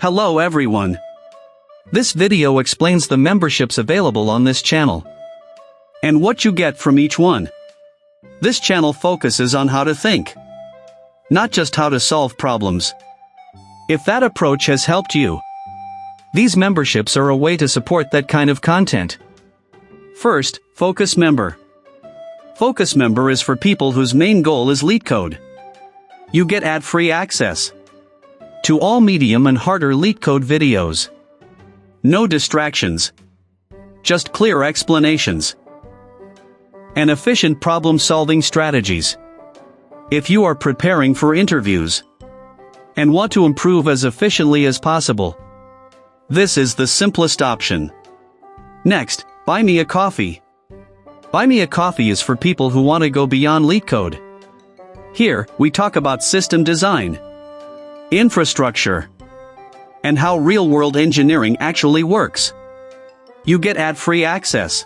Hello everyone. This video explains the memberships available on this channel and what you get from each one. This channel focuses on how to think, not just how to solve problems. If that approach has helped you, these memberships are a way to support that kind of content. First, Focus Member. Focus Member is for people whose main goal is LeetCode. You get ad-free access to all medium and harder LeetCode videos. No distractions. Just clear explanations and efficient problem-solving strategies. If you are preparing for interviews and want to improve as efficiently as possible, this is the simplest option. Next, Buy Me a Coffee. Buy Me a Coffee is for people who want to go beyond LeetCode. Here, we talk about system design, infrastructure, and how real-world engineering actually works. You get ad-free access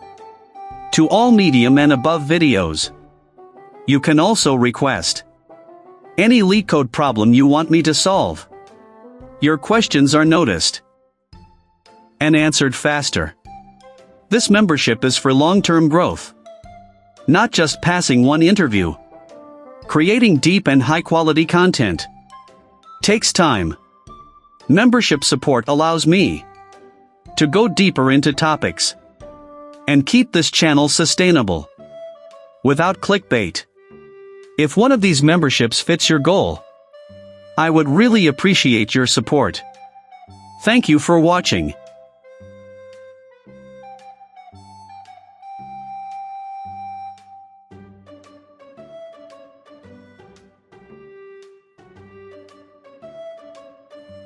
to all medium and above videos. You can also request any LeetCode problem you want me to solve. Your questions are noticed and answered faster. This membership is for long-term growth, not just passing one interview. Creating deep and high-quality content takes time. Membership support allows me to go deeper into topics and keep this channel sustainable without clickbait. If one of these memberships fits your goal, I would really appreciate your support. Thank you for watching.